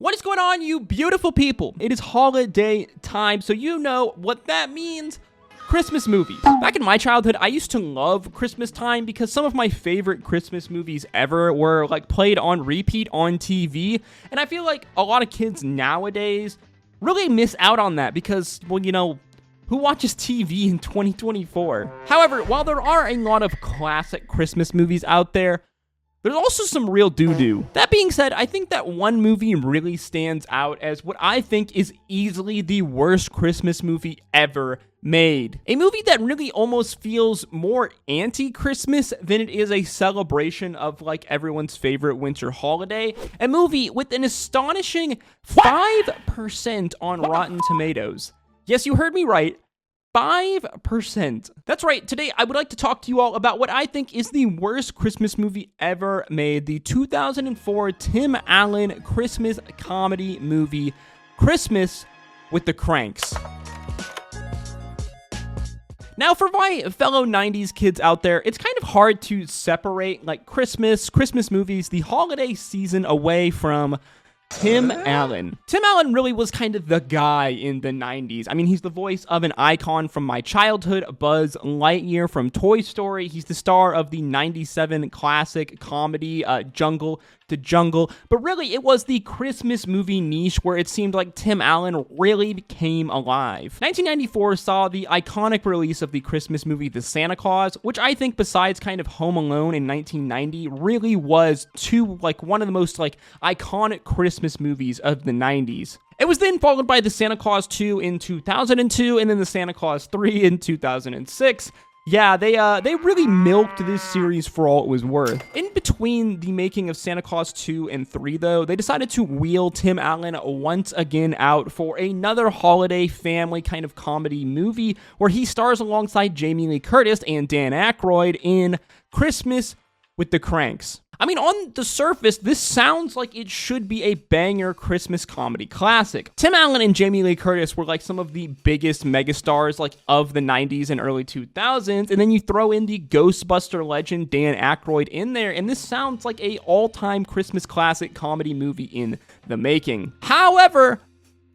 What is going on, you beautiful people? It is holiday time, so you know what that means. Christmas movies. Back in my childhood, I used to love Christmas time because some of my favorite Christmas movies ever were like played on repeat on TV. And I feel like a lot of kids nowadays really miss out on that because, well, you know, who watches TV in 2024? However, while there are a lot of classic Christmas movies out there, there's also some real doo-doo. That being said, I think that one movie really stands out as what I think is easily the worst Christmas movie ever made. A movie that really almost feels more anti-Christmas than it is a celebration of like everyone's favorite winter holiday. A movie with an astonishing 5% on Rotten Tomatoes. Yes, you heard me right. 5%. That's right, today I would like to talk to you all about what I think is the worst Christmas movie ever made, the 2004 Tim Allen Christmas comedy movie, Christmas with the Kranks. Now, for my fellow 90s kids out there, it's kind of hard to separate like Christmas movies, the holiday season away from Tim Allen. Tim Allen really was kind of the guy in the 90s. I mean, he's the voice of an icon from my childhood, Buzz Lightyear from Toy Story. He's the star of the 97 classic comedy, Jungle to Jungle. But really, it was the Christmas movie niche where it seemed like Tim Allen really came alive. 1994 saw the iconic release of the Christmas movie The Santa Claus, which I think besides kind of Home Alone in 1990, really was one of the most iconic Christmas movies of the 90s. It was then followed by The Santa Claus 2 in 2002, and then The Santa Claus 3 in 2006. Yeah, they really milked this series for all it was worth. In between the making of Santa Claus 2 and 3, though, they decided to wheel Tim Allen once again out for another holiday family kind of comedy movie where he stars alongside Jamie Lee Curtis and Dan Aykroyd in Christmas with the Kranks. I mean, on the surface, this sounds like it should be a banger Christmas comedy classic. Tim Allen and Jamie Lee Curtis were like some of the biggest megastars of the 90s and early 2000s, and then you throw in the Ghostbuster legend Dan Aykroyd in there, and this sounds like a all-time Christmas classic comedy movie in the making. However,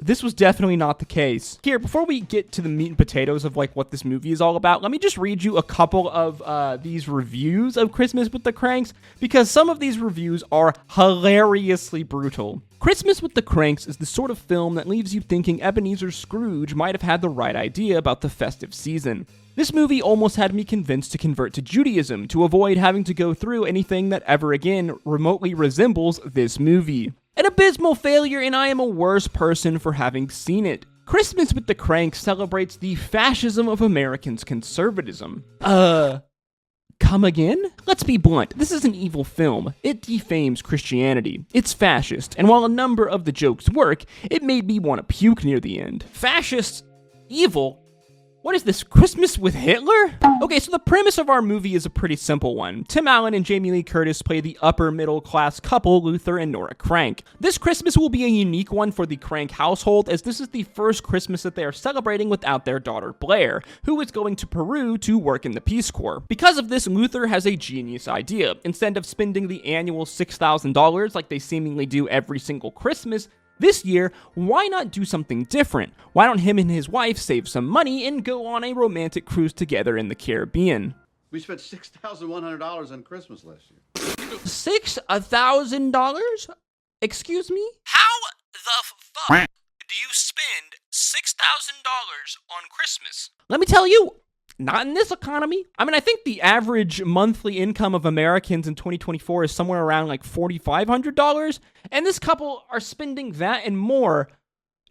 this was definitely not the case. Here, before we get to the meat and potatoes of what this movie is all about, let me just read you a couple of these reviews of Christmas with the Kranks, because some of these reviews are hilariously brutal. Christmas with the Kranks is the sort of film that leaves you thinking Ebenezer Scrooge might have had the right idea about the festive season. This movie almost had me convinced to convert to Judaism to avoid having to go through anything that ever again remotely resembles this movie. An abysmal failure, and I am a worse person for having seen it. Christmas with the Kranks celebrates the fascism of Americans' conservatism. Come again? Let's be blunt, this is an evil film. It defames Christianity. It's fascist, and while a number of the jokes work, it made me want to puke near the end. Fascist? Evil? What is this, Christmas with Hitler? Okay, so the premise of our movie is a pretty simple one. Tim Allen and Jamie Lee Curtis play the upper middle class couple, Luther and Nora Krank. This Christmas will be a unique one for the Krank household, as this is the first Christmas that they are celebrating without their daughter Blair, who is going to Peru to work in the Peace Corps. Because of this, Luther has a genius idea. Instead of spending the annual $6,000 like they seemingly do every single Christmas, this year, why not do something different? Why don't him and his wife save some money and go on a romantic cruise together in the Caribbean? We spent $6,100 on Christmas last year. $6,000? Excuse me? How the fuck do you spend $6,000 on Christmas? Let me tell you, not in this economy. I mean, I think the average monthly income of Americans in 2024 is somewhere around $4,500, and this couple are spending that and more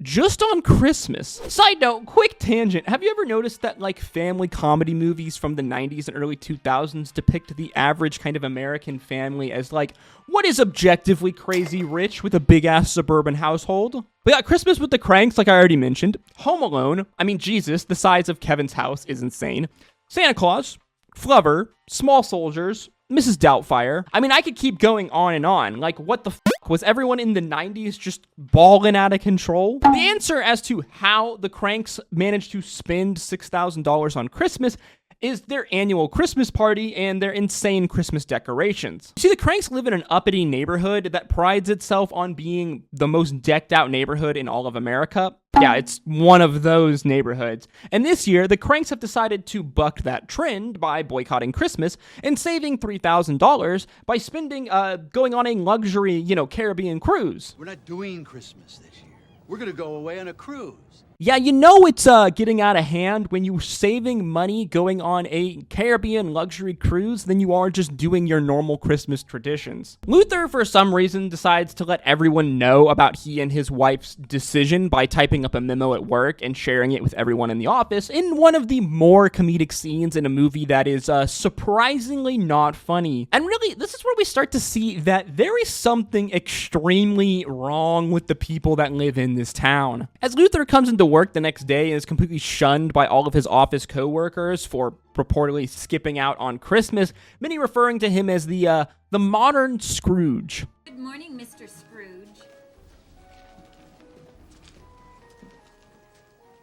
just on Christmas. Side note, quick tangent. Have you ever noticed that family comedy movies from the 90s and early 2000s depict the average kind of American family as what is objectively crazy rich with a big ass suburban household? We got Christmas with the Kranks, like I already mentioned. Home Alone. I mean, Jesus, the size of Kevin's house is insane. Santa Claus, Flubber, Small Soldiers, Mrs. Doubtfire. I mean, I could keep going on and on. What the f***? Was everyone in the 90s just balling out of control? The answer as to how the Kranks managed to spend $6,000 on Christmas is their annual Christmas party and their insane Christmas decorations. You see, the Kranks live in an uppity neighborhood that prides itself on being the most decked out neighborhood in all of America. Yeah, it's one of those neighborhoods. And this year, the Kranks have decided to buck that trend by boycotting Christmas and saving $3,000 by spending, going on a luxury, Caribbean cruise. We're not doing Christmas this year. We're going to go away on a cruise. Yeah, it's getting out of hand when you're saving money going on a Caribbean luxury cruise than you are just doing your normal Christmas traditions. Luther, for some reason, decides to let everyone know about he and his wife's decision by typing up a memo at work and sharing it with everyone in the office in one of the more comedic scenes in a movie that is surprisingly not funny. And really, this is where we start to see that there is something extremely wrong with the people that live in this town. As Luther comes into work the next day and is completely shunned by all of his office co-workers for purportedly skipping out on Christmas, many referring to him as the modern Scrooge. Good morning, Mr. Scrooge.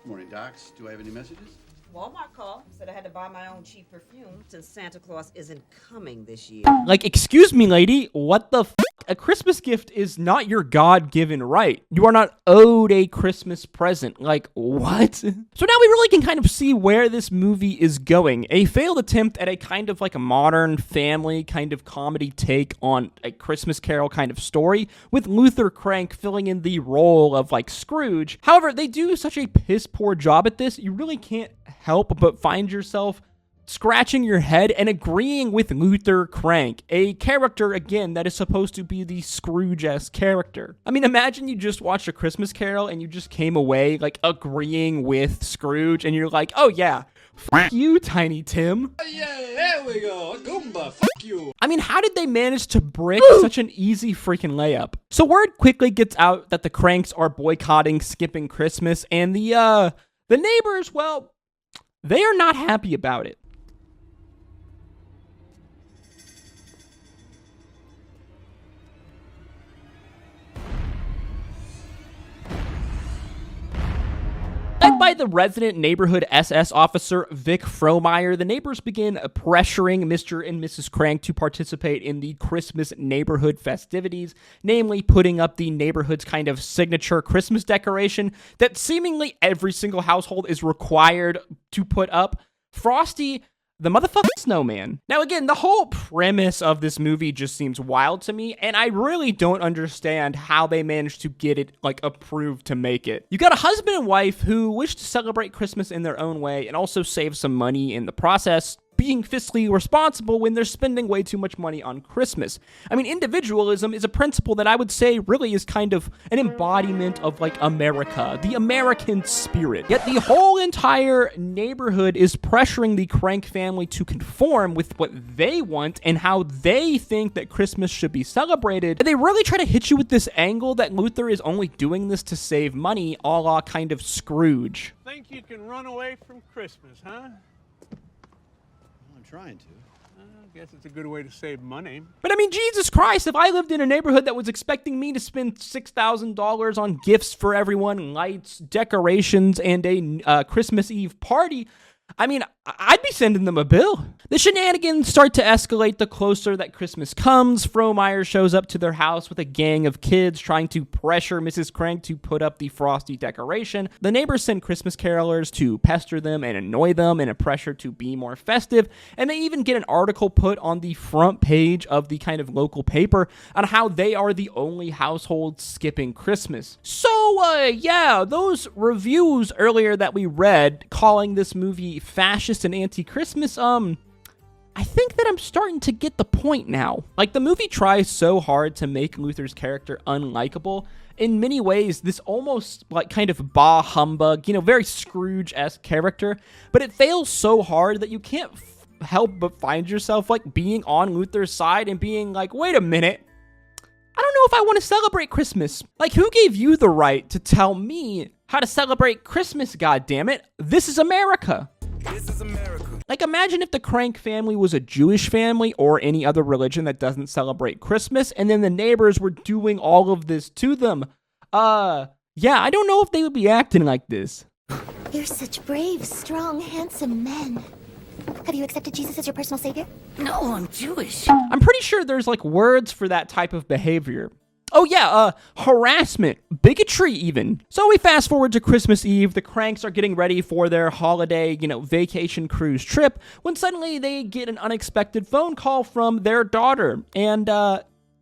Good morning, Docs. Do I have any messages? Walmart called, said I had to buy my own cheap perfume since Santa Claus isn't coming this year. Like, excuse me, lady, what the f***? A Christmas gift is not your God-given right. You are not owed a Christmas present. Like, what? So now we really can kind of see where this movie is going. A failed attempt at a kind of like a modern family kind of comedy take on a Christmas Carol kind of story, with Luther Krank filling in the role of like Scrooge. However, they do such a piss-poor job at this, you really can't help but find yourself scratching your head and agreeing with Luther Krank, a character, again, that is supposed to be the Scrooge-esque character. I mean, imagine you just watched A Christmas Carol and you just came away, like, agreeing with Scrooge, and you're like, oh yeah, fuck you, Tiny Tim. Yeah, there we go. Goomba, fuck you. I mean, how did they manage to brick such an easy freaking layup? So word quickly gets out that the Kranks are boycotting skipping Christmas, and the neighbors, well, they are not happy about it. Led by the resident neighborhood SS officer, Vic Frohmeyer, the neighbors begin pressuring Mr. and Mrs. Krank to participate in the Christmas neighborhood festivities, namely putting up the neighborhood's kind of signature Christmas decoration that seemingly every single household is required to put up: Frosty the motherfucking snowman. Now again, the whole premise of this movie just seems wild to me, and I really don't understand how they managed to get it, like, approved to make it. You got a husband and wife who wish to celebrate Christmas in their own way and also save some money in the process, being fiscally responsible when they're spending way too much money on Christmas. I mean, individualism is a principle that I would say really is kind of an embodiment of, like, America, the American spirit. Yet the whole entire neighborhood is pressuring the Krank family to conform with what they want and how they think that Christmas should be celebrated. And they really try to hit you with this angle that Luther is only doing this to save money, a la kind of Scrooge. Think you can run away from Christmas, huh? Trying to. I guess it's a good way to save money. But I mean, Jesus Christ, if I lived in a neighborhood that was expecting me to spend $6,000 on gifts for everyone, lights, decorations, and a Christmas Eve party, I mean, I'd be sending them a bill. The shenanigans start to escalate the closer that Christmas comes. Frohmeyer shows up to their house with a gang of kids trying to pressure Mrs. Krank to put up the frosty decoration. The neighbors send Christmas carolers to pester them and annoy them in a pressure to be more festive, and they even get an article put on the front page of the kind of local paper on how they are the only household skipping Christmas. So, yeah, those reviews earlier that we read calling this movie fascist and anti-Christmas, I think that I'm starting to get the point now. Like, the movie tries so hard to make Luther's character unlikable. In many ways, this almost, like, kind of bah humbug, very Scrooge-esque character, but it fails so hard that you can't help but find yourself, like, being on Luther's side and being like, wait a minute, I don't know if I want to celebrate Christmas. Like, who gave you the right to tell me how to celebrate Christmas, goddammit? This is America. This is America. Like, imagine if the Krank family was a Jewish family or any other religion that doesn't celebrate Christmas, and then the neighbors were doing all of this to them. Yeah, I don't know if they would be acting like this. You're such brave, strong, handsome men. Have you accepted Jesus as your personal savior? No, I'm Jewish. I'm pretty sure there's like words for that type of behavior. Oh yeah, harassment, bigotry even. So we fast forward to Christmas Eve. The Kranks are getting ready for their holiday, vacation cruise trip when suddenly they get an unexpected phone call from their daughter. And,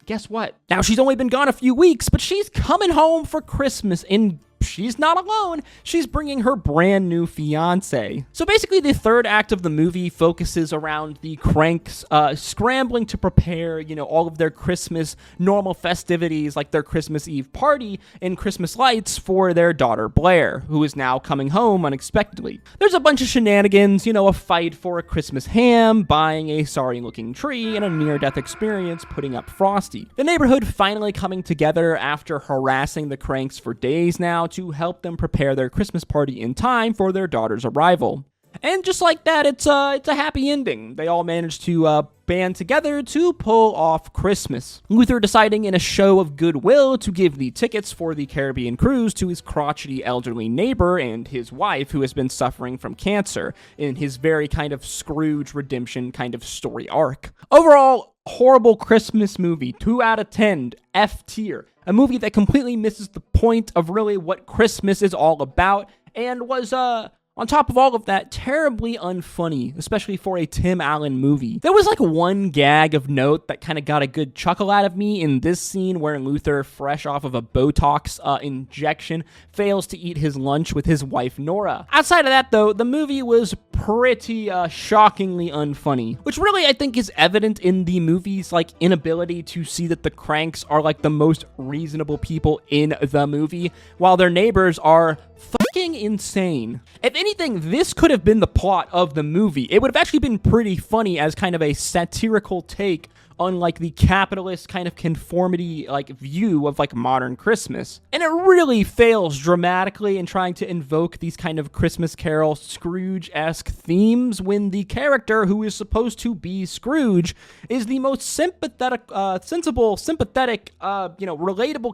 guess what? Now she's only been gone a few weeks, but she's coming home for Christmas and she's not alone. She's bringing her brand new fiance. So basically the third act of the movie focuses around the Kranks scrambling to prepare, all of their Christmas normal festivities like their Christmas Eve party and Christmas lights for their daughter Blair, who is now coming home unexpectedly. There's a bunch of shenanigans, a fight for a Christmas ham, buying a sorry looking tree, and a near-death experience putting up Frosty. The neighborhood finally coming together after harassing the Kranks for days now to help them prepare their Christmas party in time for their daughter's arrival. And just like that, it's a happy ending. They all managed to band together to pull off Christmas. Luther deciding in a show of goodwill to give the tickets for the Caribbean cruise to his crotchety elderly neighbor and his wife who has been suffering from cancer in his very kind of Scrooge redemption kind of story arc. Overall, horrible Christmas movie, 2 out of 10, F tier. A movie that completely misses the point of really what Christmas is all about and was, on top of all of that, terribly unfunny, especially for a Tim Allen movie. There was like one gag of note that kind of got a good chuckle out of me in this scene where Luther, fresh off of a Botox injection, fails to eat his lunch with his wife Nora. Outside of that though, the movie was pretty shockingly unfunny, which really I think is evident in the movie's like inability to see that the Kranks are like the most reasonable people in the movie, while their neighbors are fucking insane. If anything, this could have been the plot of the movie. It would have actually been pretty funny as kind of a satirical take on like the capitalist kind of conformity like view of like modern Christmas. And it really fails dramatically in trying to invoke these kind of Christmas Carol Scrooge-esque themes when the character who is supposed to be Scrooge is the most sympathetic, relatable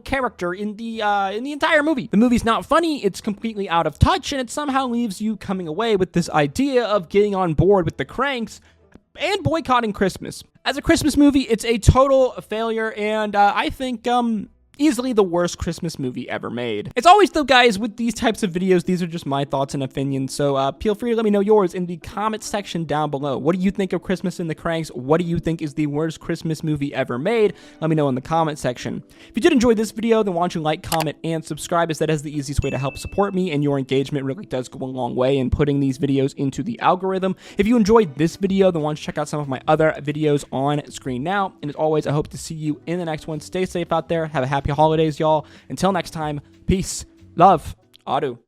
character in the entire movie. The movie's not funny, it's completely out of touch, and it somehow leaves you coming away with this idea of getting on board with the Kranks and boycotting Christmas. As a Christmas movie, it's a total failure, and I think easily the worst Christmas movie ever made. As always though, guys, with these types of videos, these are just my thoughts and opinions, so feel free to let me know yours in the comment section down below. What do you think of Christmas in the Kranks? What do you think is the worst Christmas movie ever made? Let me know in the comment section. If you did enjoy this video, then why don't you like, comment, and subscribe, as that is the easiest way to help support me, and your engagement really does go a long way in putting these videos into the algorithm. If you enjoyed this video, then why don't you check out some of my other videos on screen now, and as always, I hope to see you in the next one. Stay safe out there, have a happy holidays, y'all. Until next time, peace, love, adu.